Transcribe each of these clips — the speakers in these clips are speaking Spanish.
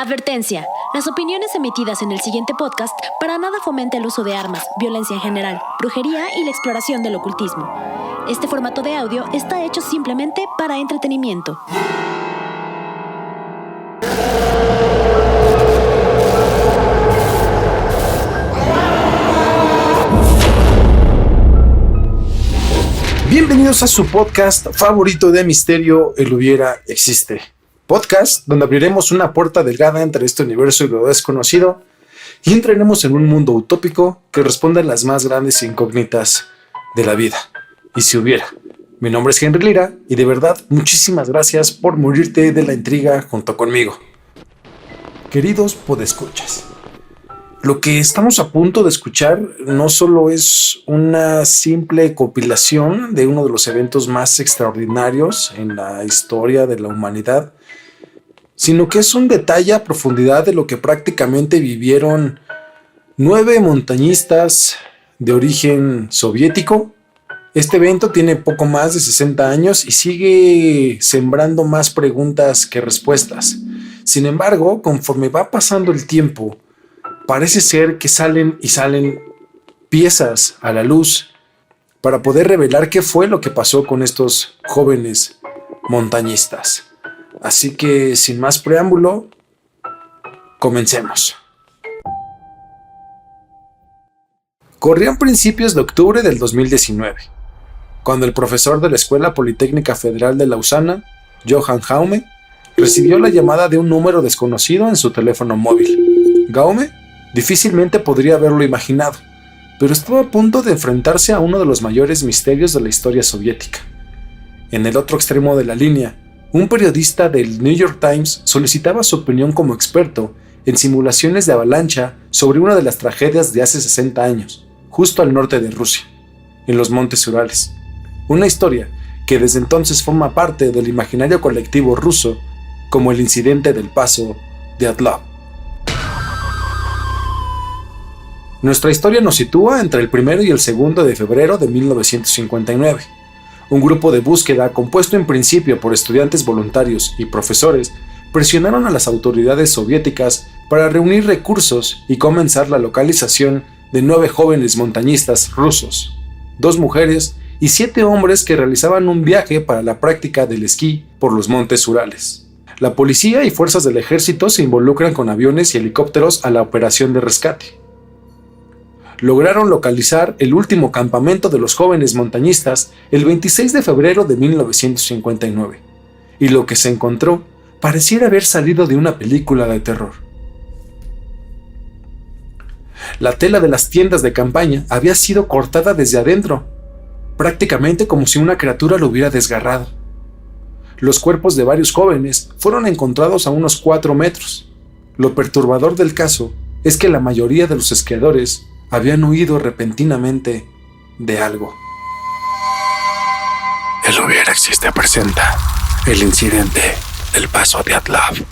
Advertencia. Las opiniones emitidas en el siguiente podcast para nada fomenta el uso de armas, violencia en general, brujería y la exploración del ocultismo. Este formato de audio está hecho simplemente para entretenimiento. Bienvenidos a su podcast favorito de misterio, El Hubiera Existe. Podcast donde abriremos una puerta delgada entre este universo y lo desconocido y entraremos en un mundo utópico que responde a las más grandes incógnitas de la vida. Y si hubiera. Mi nombre es Henry Lira y de verdad muchísimas gracias por morirte de la intriga junto conmigo. Queridos podescuchas, lo que estamos a punto de escuchar no solo es una simple compilación de uno de los eventos más extraordinarios en la historia de la humanidad, sino que es un detalle a profundidad de lo que prácticamente vivieron 9 montañistas de origen soviético. Este evento tiene poco más de 60 años y sigue sembrando más preguntas que respuestas. Sin embargo, conforme va pasando el tiempo, parece ser que salen piezas a la luz para poder revelar qué fue lo que pasó con estos jóvenes montañistas. Así que, sin más preámbulo, comencemos. Corrían principios de octubre del 2019, cuando el profesor de la Escuela Politécnica Federal de Lausana, Johann Gaume, recibió la llamada de un número desconocido en su teléfono móvil. Gaume difícilmente podría haberlo imaginado, pero estuvo a punto de enfrentarse a uno de los mayores misterios de la historia soviética. En el otro extremo de la línea, un periodista del New York Times solicitaba su opinión como experto en simulaciones de avalancha sobre una de las tragedias de hace 60 años, justo al norte de Rusia, en los Montes Urales. Una historia que desde entonces forma parte del imaginario colectivo ruso como el incidente del paso de Dyatlov. Nuestra historia nos sitúa entre el 1 y el 2 de febrero de 1959. Un grupo de búsqueda compuesto en principio por estudiantes voluntarios y profesores presionaron a las autoridades soviéticas para reunir recursos y comenzar la localización de 9 jóvenes montañistas rusos, 2 mujeres y 7 hombres que realizaban un viaje para la práctica del esquí por los Montes Urales. La policía y fuerzas del ejército se involucran con aviones y helicópteros a la operación de rescate. Lograron localizar el último campamento de los jóvenes montañistas el 26 de febrero de 1959, y lo que se encontró pareciera haber salido de una película de terror. La tela de las tiendas de campaña había sido cortada desde adentro, prácticamente como si una criatura lo hubiera desgarrado. Los cuerpos de varios jóvenes fueron encontrados a unos 4 metros. Lo perturbador del caso es que la mayoría de los esquiadores habían huido repentinamente de algo. El Hubiera Existe presenta el incidente del paso de Dyatlov.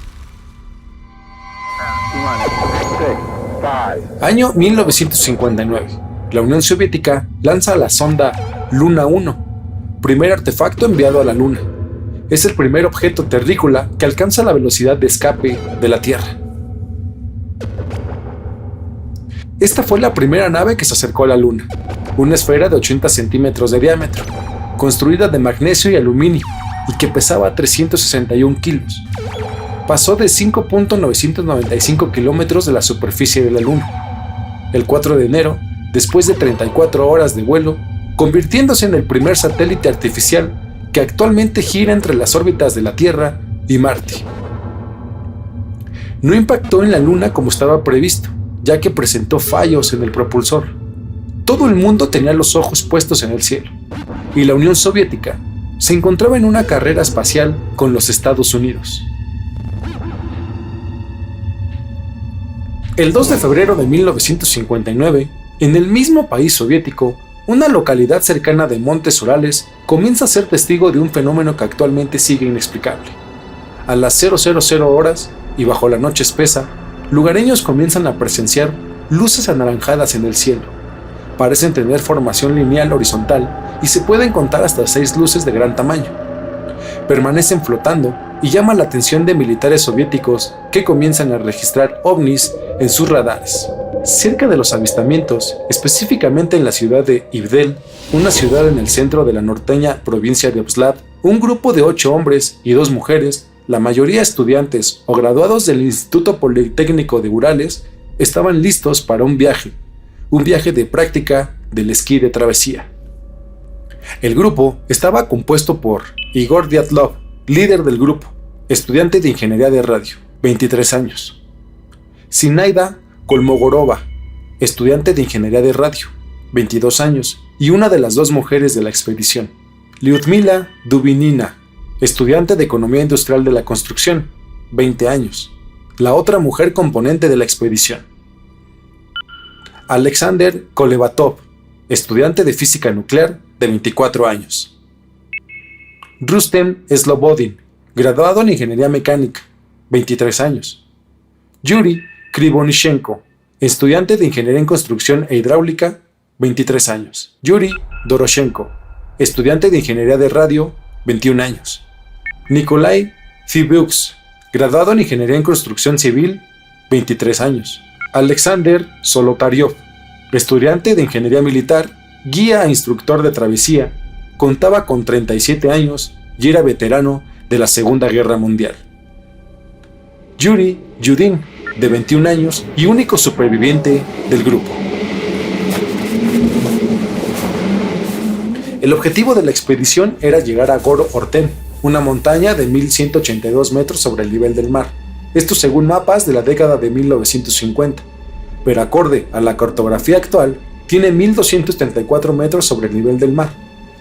Año 1959. La Unión Soviética lanza la sonda Luna 1, primer artefacto enviado a la Luna. Es el primer objeto terrícola que alcanza la velocidad de escape de la Tierra. Esta fue la primera nave que se acercó a la Luna, una esfera de 80 centímetros de diámetro, construida de magnesio y aluminio y que pesaba 361 kilos. Pasó de 5.995 kilómetros de la superficie de la Luna. El 4 de enero, después de 34 horas de vuelo, convirtiéndose en el primer satélite artificial que actualmente gira entre las órbitas de la Tierra y Marte. No impactó en la Luna como estaba previsto, ya que presentó fallos en el propulsor. Todo el mundo tenía los ojos puestos en el cielo, y la Unión Soviética se encontraba en una carrera espacial con los Estados Unidos. El 2 de febrero de 1959, en el mismo país soviético, una localidad cercana de Montes Urales comienza a ser testigo de un fenómeno que actualmente sigue inexplicable. A las 000 horas y bajo la noche espesa, lugareños comienzan a presenciar luces anaranjadas en el cielo. Parecen tener formación lineal horizontal y se pueden contar hasta 6 luces de gran tamaño. permanecen flotando y llama la atención de militares soviéticos que comienzan a registrar ovnis en sus radares. Cerca de los avistamientos, específicamente en la ciudad de Ivdel, una ciudad en el centro de la norteña provincia de Obslav, un grupo de 8 hombres y 2 mujeres, la mayoría estudiantes o graduados del Instituto Politécnico de Urales, estaban listos para un viaje de práctica del esquí de travesía. El grupo estaba compuesto por Igor Dyatlov, líder del grupo, estudiante de ingeniería de radio, 23 años. Zinaida Kolmogorova, estudiante de ingeniería de radio, 22 años, y una de las 2 mujeres de la expedición, Lyudmila Dubinina, estudiante de economía industrial de la construcción, 20 años, la otra mujer componente de la expedición. Alexander Kolevatov, estudiante de física nuclear, de 24 años. Rustem Slobodin, graduado en ingeniería mecánica, 23 años. Yuri Krivonishenko, estudiante de ingeniería en construcción e hidráulica, 23 años. Yuri Doroshenko, estudiante de ingeniería de radio, 21 años. Nikolai Fibyuks, graduado en ingeniería en construcción civil, 23 años. Alexander Solotaryov, estudiante de ingeniería militar, guía e instructor de travesía, contaba con 37 años y era veterano de la Segunda Guerra Mundial. Yuri Yudin, de 21 años y único superviviente del grupo. El objetivo de la expedición era llegar a Goro Orten, una montaña de 1182 metros sobre el nivel del mar. Esto según mapas de la década de 1950, pero acorde a la cartografía actual, tiene 1234 metros sobre el nivel del mar.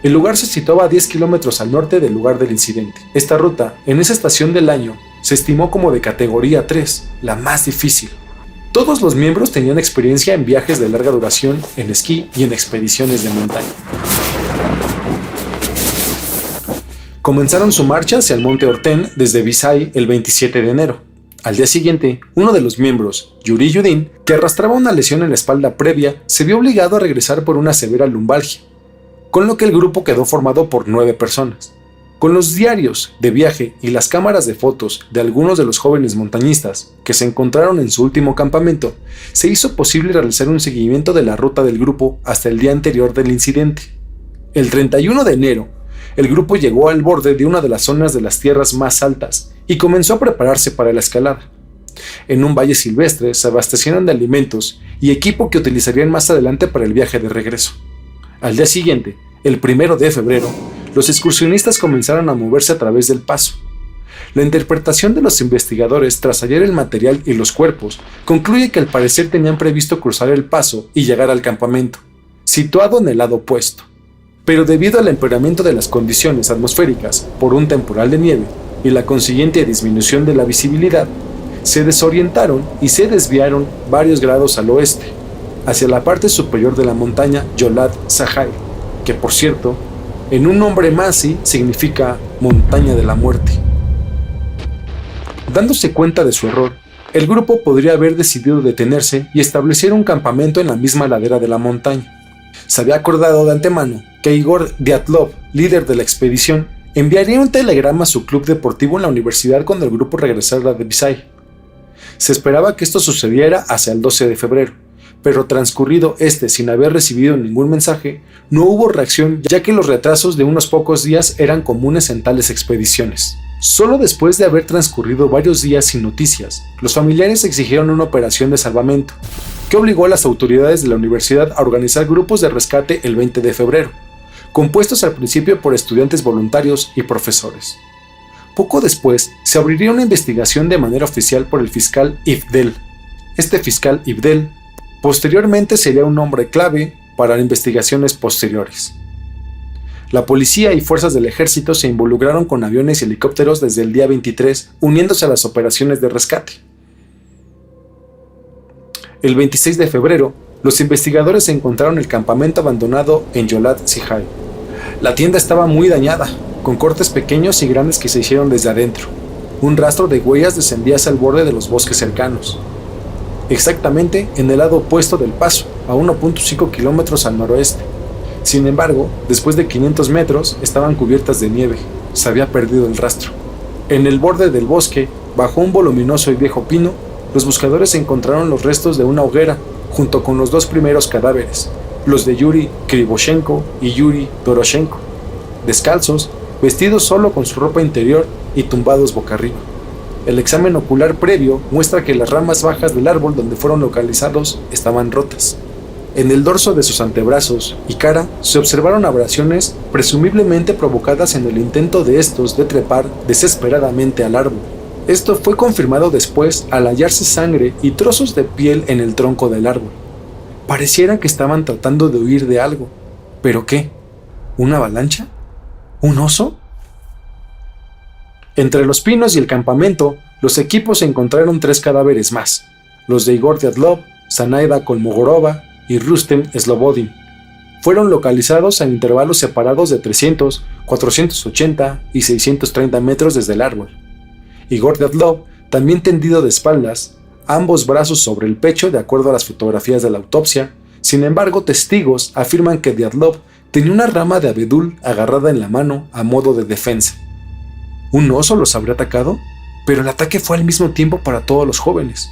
El lugar se situaba a 10 kilómetros al norte del lugar del incidente. Esta ruta, en esa estación del año, se estimó como de categoría 3, la más difícil. Todos los miembros tenían experiencia en viajes de larga duración, en esquí y en expediciones de montaña. Comenzaron su marcha hacia el monte Orten desde Visay el 27 de enero. Al día siguiente, uno de los miembros, Yuri Yudin, que arrastraba una lesión en la espalda previa, se vio obligado a regresar por una severa lumbalgia, con lo que el grupo quedó formado por 9 personas. Con los diarios de viaje y las cámaras de fotos de algunos de los jóvenes montañistas que se encontraron en su último campamento, se hizo posible realizar un seguimiento de la ruta del grupo hasta el día anterior del incidente. El 31 de enero, el grupo llegó al borde de una de las zonas de las tierras más altas y comenzó a prepararse para la escalada. En un valle silvestre se abastecieron de alimentos y equipo que utilizarían más adelante para el viaje de regreso. Al día siguiente, el 1 de febrero, los excursionistas comenzaron a moverse a través del paso. La interpretación de los investigadores tras hallar el material y los cuerpos concluye que al parecer tenían previsto cruzar el paso y llegar al campamento, situado en el lado opuesto. Pero debido al empeoramiento de las condiciones atmosféricas por un temporal de nieve y la consiguiente disminución de la visibilidad, se desorientaron y se desviaron varios grados al oeste, hacia la parte superior de la montaña Yolad Sahai, que por cierto, en un nombre masi significa montaña de la muerte. Dándose cuenta de su error, el grupo podría haber decidido detenerse y establecer un campamento en la misma ladera de la montaña. Se había acordado de antemano que Igor Dyatlov, líder de la expedición, enviaría un telegrama a su club deportivo en la universidad cuando el grupo regresara de Visay. Se esperaba que esto sucediera hacia el 12 de febrero, pero transcurrido sin haber recibido ningún mensaje, no hubo reacción, ya que los retrasos de unos pocos días eran comunes en tales expediciones. Solo después de haber transcurrido varios días sin noticias, los familiares exigieron una operación de salvamento, que obligó a las autoridades de la universidad a organizar grupos de rescate el 20 de febrero, compuestos al principio por estudiantes voluntarios y profesores. Poco después, se abriría una investigación de manera oficial por el fiscal Ivdel. Este fiscal Ivdel, posteriormente sería un hombre clave para investigaciones posteriores. La policía y fuerzas del ejército se involucraron con aviones y helicópteros desde el día 23, uniéndose a las operaciones de rescate. El 26 de febrero, los investigadores encontraron el campamento abandonado en Yolad Sahai. La tienda estaba muy dañada, con cortes pequeños y grandes que se hicieron desde adentro. Un rastro de huellas descendía hacia el borde de los bosques cercanos, exactamente en el lado opuesto del paso, a 1.5 kilómetros al noroeste. Sin embargo, después de 500 metros, estaban cubiertas de nieve. se había perdido el rastro. En el borde del bosque, bajo un voluminoso y viejo pino, los buscadores encontraron los restos de una hoguera, junto con los 2 primeros cadáveres, los de Yuri Krivoshenko y Yuri Doroshenko, descalzos, vestidos solo con su ropa interior y tumbados boca arriba. El examen ocular previo muestra que las ramas bajas del árbol donde fueron localizados estaban rotas. En el dorso de sus antebrazos y cara se observaron abrasiones presumiblemente provocadas en el intento de estos de trepar desesperadamente al árbol. Esto fue confirmado después al hallarse sangre y trozos de piel en el tronco del árbol. Pareciera que estaban tratando de huir de algo. ¿Pero qué? ¿Una avalancha? ¿Un oso? Entre los pinos y el campamento, los equipos encontraron 3 cadáveres más, los de Igor Diatlov, Zanaida Kolmogorova y Rustem Slobodin. Fueron localizados en intervalos separados de 300, 480 y 630 metros desde el árbol. Igor Diatlov, también tendido de espaldas, ambos brazos sobre el pecho de acuerdo a las fotografías de la autopsia. Sin embargo, testigos afirman que Diatlov tenía una rama de abedul agarrada en la mano a modo de defensa. ¿Un oso los habría atacado? Pero el ataque fue al mismo tiempo para todos los jóvenes.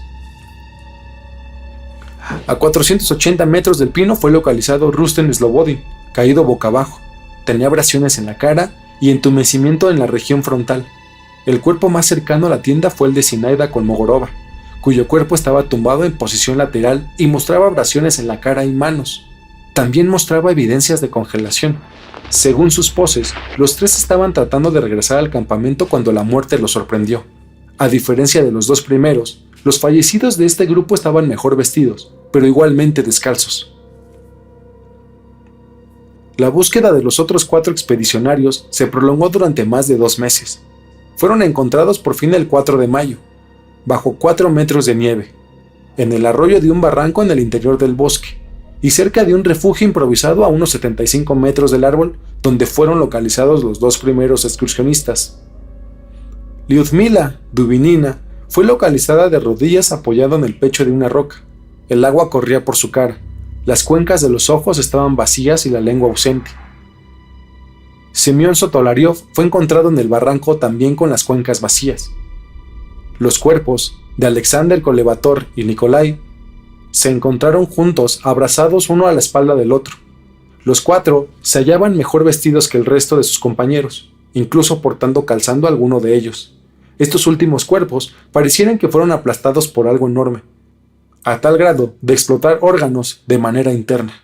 A 480 metros del pino fue localizado Rustem Slobodin, caído boca abajo. Tenía abrasiones en la cara y entumecimiento en la región frontal. El cuerpo más cercano a la tienda fue el de Zinaida Kolmogorova, cuyo cuerpo estaba tumbado en posición lateral y mostraba abrasiones en la cara y manos. También mostraba evidencias de congelación. Según sus poses, los 3 estaban tratando de regresar al campamento cuando la muerte los sorprendió. A diferencia de los 2 primeros, los fallecidos de este grupo estaban mejor vestidos, pero igualmente descalzos. La búsqueda de los otros 4 expedicionarios se prolongó durante más de 2 meses. Fueron encontrados por fin el 4 de mayo, bajo 4 metros de nieve, en el arroyo de un barranco en el interior del bosque, y cerca de un refugio improvisado a unos 75 metros del árbol donde fueron localizados los 2 primeros excursionistas. Lyudmila Dubinina fue localizada de rodillas apoyada en el pecho de una roca. El agua corría por su cara, las cuencas de los ojos estaban vacías y la lengua ausente. Semyon Sotolariov fue encontrado en el barranco también con las cuencas vacías. Los cuerpos de Alexander Kolevator y Nikolai se encontraron juntos, abrazados uno a la espalda del otro. Los 4 se hallaban mejor vestidos que el resto de sus compañeros, incluso portando calzando a alguno de ellos. Estos últimos cuerpos parecieran que fueron aplastados por algo enorme, a tal grado de explotar órganos de manera interna.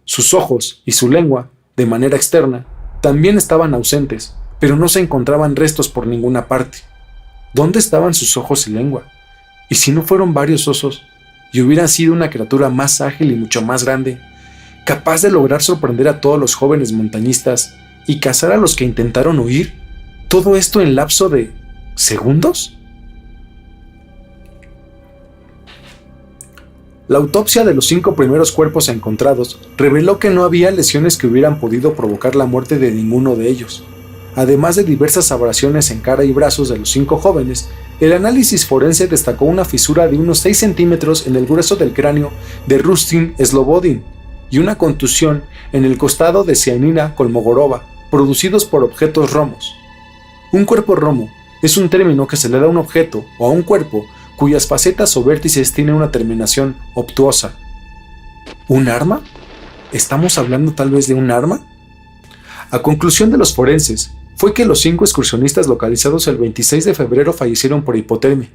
Sus ojos y su lengua, de manera externa, también estaban ausentes, pero no se encontraban restos por ninguna parte. ¿Dónde estaban sus ojos y lengua? ¿Y si no fueron varios osos, y hubieran sido una criatura más ágil y mucho más grande, capaz de lograr sorprender a todos los jóvenes montañistas y cazar a los que intentaron huir? ¿Todo esto en lapso de segundos? La autopsia de los 5 primeros cuerpos encontrados reveló que no había lesiones que hubieran podido provocar la muerte de ninguno de ellos. Además de diversas abrasiones en cara y brazos de los 5 jóvenes, el análisis forense destacó una fisura de unos 6 centímetros en el grueso del cráneo de Rustem Slobodin y una contusión en el costado de Zinaida Kolmogorova, producidos por objetos romos. Un cuerpo romo es un término que se le da a un objeto o a un cuerpo cuyas facetas o vértices tienen una terminación obtuosa. ¿Un arma? ¿Estamos hablando tal vez de un arma? A conclusión de los forenses, fue que los 5 excursionistas localizados el 26 de febrero fallecieron por hipotermia.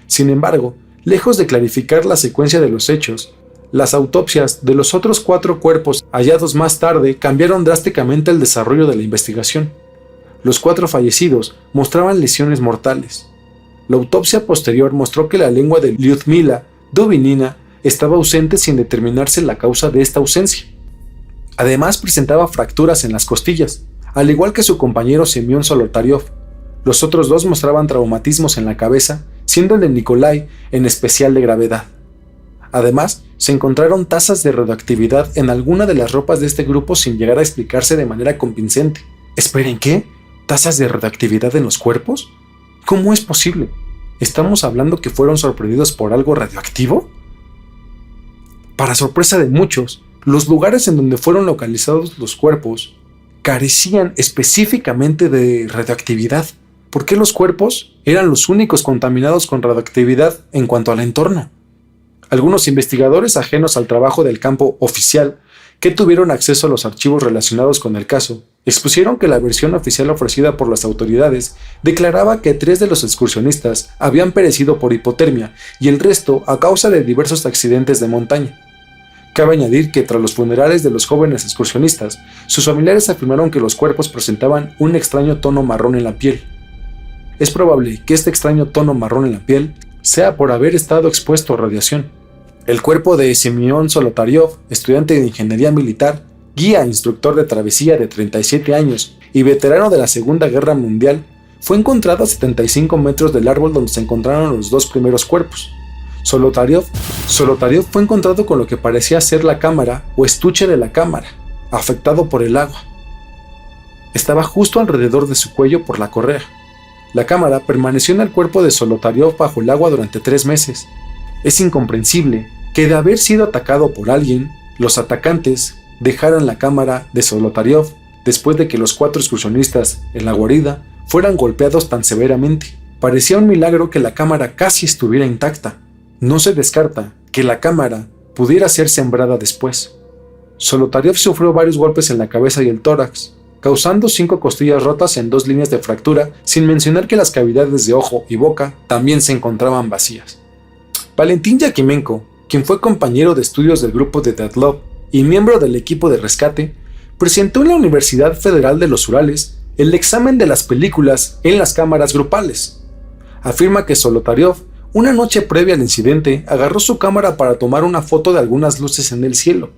Sin embargo, lejos de clarificar la secuencia de los hechos, las autopsias de los otros 4 cuerpos hallados más tarde cambiaron drásticamente el desarrollo de la investigación. Los 4 fallecidos mostraban lesiones mortales. La autopsia posterior mostró que la lengua de Lyudmila Dubinina estaba ausente sin determinarse la causa de esta ausencia. Además presentaba fracturas en las costillas, al igual que su compañero Semyon Solotaryov. Los otros 2 mostraban traumatismos en la cabeza, siendo el de Nikolai en especial de gravedad. Además, se encontraron tasas de radioactividad en alguna de las ropas de este grupo sin llegar a explicarse de manera convincente. ¿Esperen qué? ¿Tasas de radioactividad en los cuerpos? ¿Cómo es posible? ¿Estamos hablando que fueron sorprendidos por algo radioactivo? Para sorpresa de muchos, los lugares en donde fueron localizados los cuerpos carecían específicamente de radioactividad. ¿Por qué los cuerpos eran los únicos contaminados con radioactividad en cuanto al entorno? Algunos investigadores ajenos al trabajo del campo oficial que tuvieron acceso a los archivos relacionados con el caso, expusieron que la versión oficial ofrecida por las autoridades declaraba que 3 de los excursionistas habían perecido por hipotermia y el resto a causa de diversos accidentes de montaña. Cabe añadir que tras los funerales de los jóvenes excursionistas, sus familiares afirmaron que los cuerpos presentaban un extraño tono marrón en la piel. Es probable que este extraño tono marrón en la piel sea por haber estado expuesto a radiación. El cuerpo de Semyon Zolotaryov, estudiante de ingeniería militar, guía e instructor de travesía de 37 años y veterano de la Segunda Guerra Mundial, fue encontrado a 75 metros del árbol donde se encontraron los 2 primeros cuerpos. Zolotaryov fue encontrado con lo que parecía ser la cámara o estuche de la cámara, afectado por el agua. Estaba justo alrededor de su cuello por la correa. La cámara permaneció en el cuerpo de Zolotaryov bajo el agua durante 3 meses. Es incomprensible que de haber sido atacado por alguien, los atacantes dejaran la cámara de Zolotaryov después de que los 4 excursionistas en la guarida fueran golpeados tan severamente. Parecía un milagro que la cámara casi estuviera intacta. No se descarta que la cámara pudiera ser sembrada después. Zolotaryov sufrió varios golpes en la cabeza y el tórax, causando 5 costillas rotas en 2 líneas de fractura, sin mencionar que las cavidades de ojo y boca también se encontraban vacías. Valentín Yakimenko, quien fue compañero de estudios del grupo de Dyatlov y miembro del equipo de rescate, presentó en la Universidad Federal de los Urales el examen de las películas en las cámaras grupales. Afirma que Zolotaryov, una noche previa al incidente, agarró su cámara para tomar una foto de algunas luces en el cielo.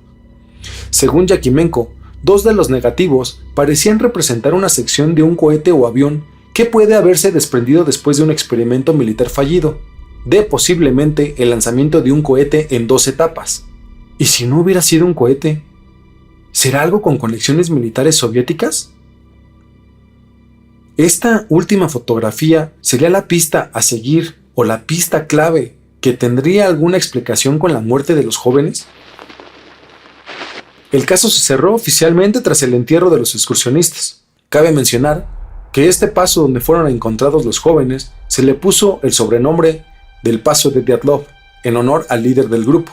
Según Yakimenko, 2 de los negativos parecían representar una sección de un cohete o avión que puede haberse desprendido después de un experimento militar fallido, de posiblemente el lanzamiento de un cohete en 2 etapas. ¿Y si no hubiera sido un cohete? ¿Será algo con conexiones militares soviéticas? Esta última fotografía sería la pista a seguir o la pista clave que tendría alguna explicación con la muerte de los jóvenes. El caso se cerró oficialmente tras el entierro de los excursionistas. Cabe mencionar que este paso donde fueron encontrados los jóvenes se le puso el sobrenombre del Paso de Dyatlov, en honor al líder del grupo.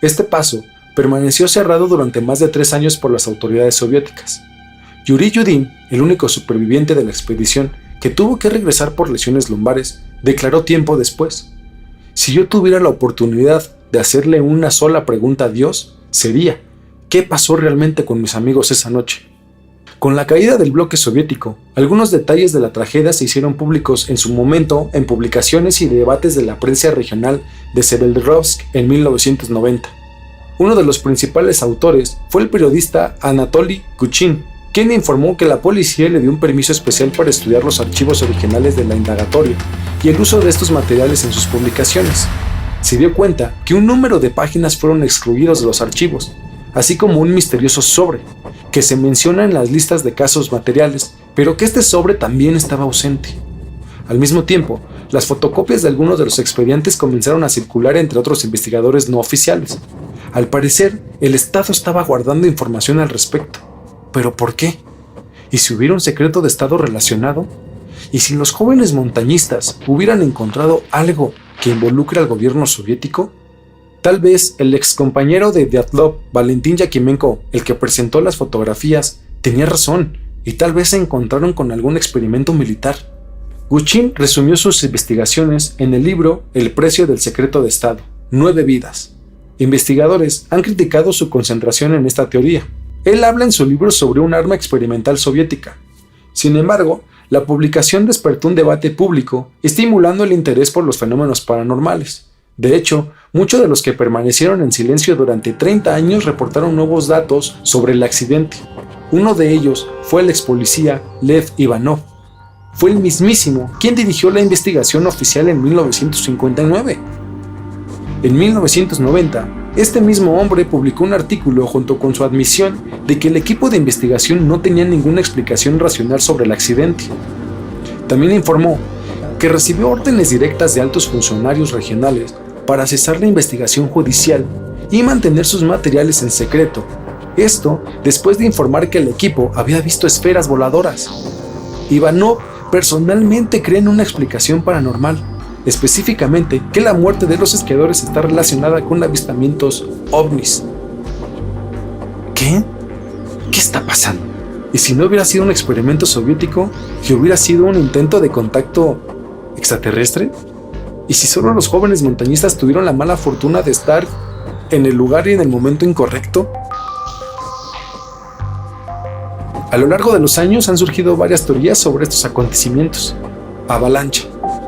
Este paso permaneció cerrado durante más de 3 años por las autoridades soviéticas. Yuri Yudin, el único superviviente de la expedición que tuvo que regresar por lesiones lumbares, declaró tiempo después: si yo tuviera la oportunidad de hacerle una sola pregunta a Dios, sería: ¿qué pasó realmente con mis amigos esa noche? Con la caída del bloque soviético, algunos detalles de la tragedia se hicieron públicos en su momento en publicaciones y debates de la prensa regional de Severodvinsk en 1990. Uno de los principales autores fue el periodista Anatoly Kuchin, quien informó que la policía le dio un permiso especial para estudiar los archivos originales de la indagatoria y el uso de estos materiales en sus publicaciones. Se dio cuenta que un número de páginas fueron excluidos de los archivos, así como un misterioso sobre, que se menciona en las listas de casos materiales, pero que este sobre también estaba ausente. Al mismo tiempo, las fotocopias de algunos de los expedientes comenzaron a circular entre otros investigadores no oficiales. Al parecer, el Estado estaba guardando información al respecto. ¿Pero por qué? ¿Y si hubiera un secreto de Estado relacionado? ¿Y si los jóvenes montañistas hubieran encontrado algo que involucre al gobierno soviético? Tal vez el excompañero de Dyatlov, Valentín Yakimenko, el que presentó las fotografías, tenía razón, y tal vez se encontraron con algún experimento militar. Kuchin resumió sus investigaciones en el libro El precio del secreto de Estado, 9 vidas. Investigadores han criticado su concentración en esta teoría. Él habla en su libro sobre un arma experimental soviética. Sin embargo, la publicación despertó un debate público, estimulando el interés por los fenómenos paranormales. De hecho, muchos de los que permanecieron en silencio durante 30 años reportaron nuevos datos sobre el accidente. Uno de ellos fue el ex policía Lev Ivanov. Fue el mismísimo quien dirigió la investigación oficial en 1959. En 1990, este mismo hombre publicó un artículo junto con su admisión de que el equipo de investigación no tenía ninguna explicación racional sobre el accidente. También informó que recibió órdenes directas de altos funcionarios regionales para cesar la investigación judicial y mantener sus materiales en secreto. Esto después de informar que el equipo había visto esferas voladoras. Ivanov personalmente cree en una explicación paranormal, específicamente que la muerte de los esquiadores está relacionada con avistamientos ovnis. ¿Qué? ¿Qué está pasando? ¿Y si no hubiera sido un experimento soviético y hubiera sido un intento de contacto extraterrestre? ¿Y si solo los jóvenes montañistas tuvieron la mala fortuna de estar en el lugar y en el momento incorrecto? A lo largo de los años han surgido varias teorías sobre estos acontecimientos. Avalancha.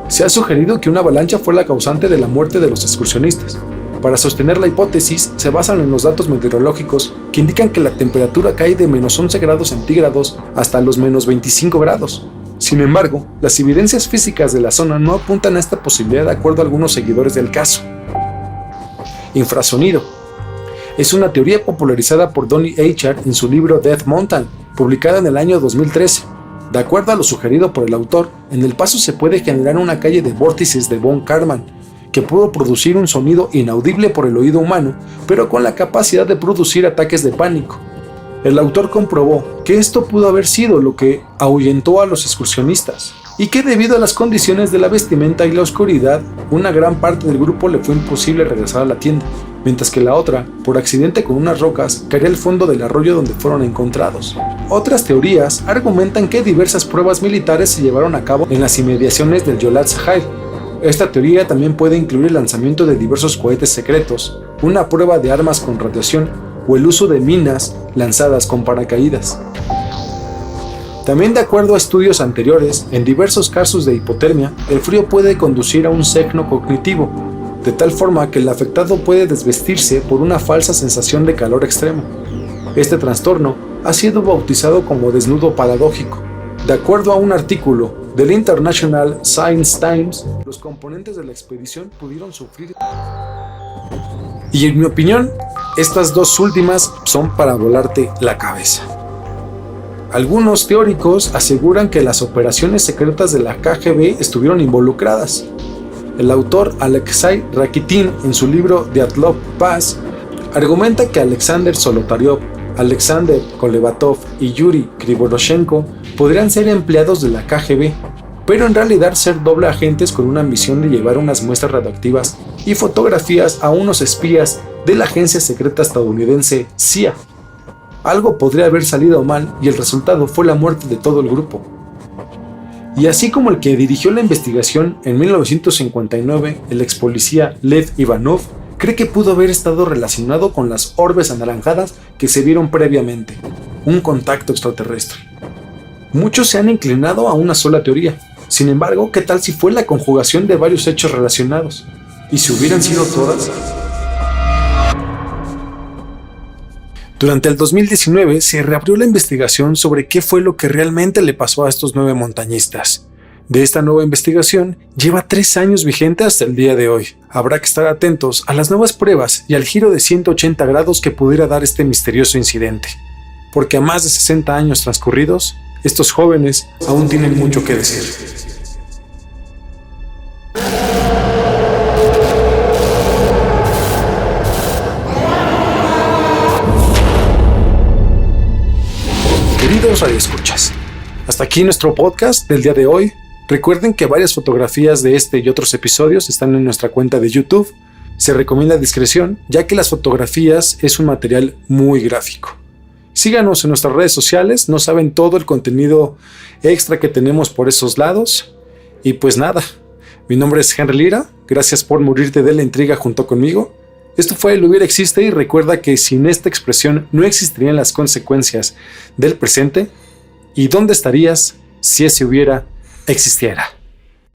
Se ha sugerido que una avalancha fue la causante de la muerte de los excursionistas. Para sostener la hipótesis, se basan en los datos meteorológicos que indican que la temperatura cae de menos 11 grados centígrados hasta los menos 25 grados. Sin embargo, las evidencias físicas de la zona no apuntan a esta posibilidad de acuerdo a algunos seguidores del caso. Infrasonido. Es una teoría popularizada por Donny Eichhardt en su libro Death Mountain, publicada en el año 2013. De acuerdo a lo sugerido por el autor, en el paso se puede generar una calle de vórtices de von Karman, que pudo producir un sonido inaudible por el oído humano, pero con la capacidad de producir ataques de pánico. El autor comprobó que esto pudo haber sido lo que ahuyentó a los excursionistas, y que debido a las condiciones de la vestimenta y la oscuridad, una gran parte del grupo le fue imposible regresar a la tienda, mientras que la otra, por accidente con unas rocas, caería al fondo del arroyo donde fueron encontrados. Otras teorías argumentan que diversas pruebas militares se llevaron a cabo en las inmediaciones del Yolat Sahil. Esta teoría también puede incluir el lanzamiento de diversos cohetes secretos, una prueba de armas con radiación o el uso de minas lanzadas con paracaídas. También, de acuerdo a estudios anteriores, en diversos casos de hipotermia, el frío puede conducir a un secno cognitivo, de tal forma que el afectado puede desvestirse por una falsa sensación de calor extremo. Este trastorno ha sido bautizado como desnudo paradójico. De acuerdo a un artículo del International Science Times, los componentes de la expedición pudieron sufrir. Y en mi opinión, estas dos últimas son para volarte la cabeza. Algunos teóricos aseguran que las operaciones secretas de la KGB estuvieron involucradas. El autor Alexei Rakitin, en su libro Dyatlov Pass, argumenta que Alexander Solotaryov, Alexander Kolevatov y Yuri Krivoroshenko podrían ser empleados de la KGB, pero en realidad ser doble agentes con una misión de llevar unas muestras radioactivas y fotografías a unos espías de la agencia secreta estadounidense CIA. Algo podría haber salido mal y el resultado fue la muerte de todo el grupo. Y así como el que dirigió la investigación en 1959, el ex policía Lev Ivanov, cree que pudo haber estado relacionado con las orbes anaranjadas que se vieron previamente, un contacto extraterrestre. Muchos se han inclinado a una sola teoría. Sin embargo, ¿qué tal si fue la conjugación de varios hechos relacionados? ¿Y si hubieran sido todas? Durante el 2019 se reabrió la investigación sobre qué fue lo que realmente le pasó a estos 9 montañistas. De esta nueva investigación lleva 3 años vigente hasta el día de hoy. Habrá que estar atentos a las nuevas pruebas y al giro de 180 grados que pudiera dar este misterioso incidente. Porque a más de 60 años transcurridos, estos jóvenes aún tienen mucho que decir. Queridos radioescuchas, hasta aquí nuestro podcast del día de hoy. Recuerden que varias fotografías de este y otros episodios están en nuestra cuenta de YouTube. Se recomienda discreción, ya que las fotografías es un material muy gráfico. Síganos en nuestras redes sociales, no saben todo el contenido extra que tenemos por esos lados. Y pues nada, mi nombre es Henry Lira, gracias por morirte de la intriga junto conmigo. Esto fue El Hubiera Existe y recuerda que sin esta expresión no existirían las consecuencias del presente. ¿Y dónde estarías si ese hubiera existiera?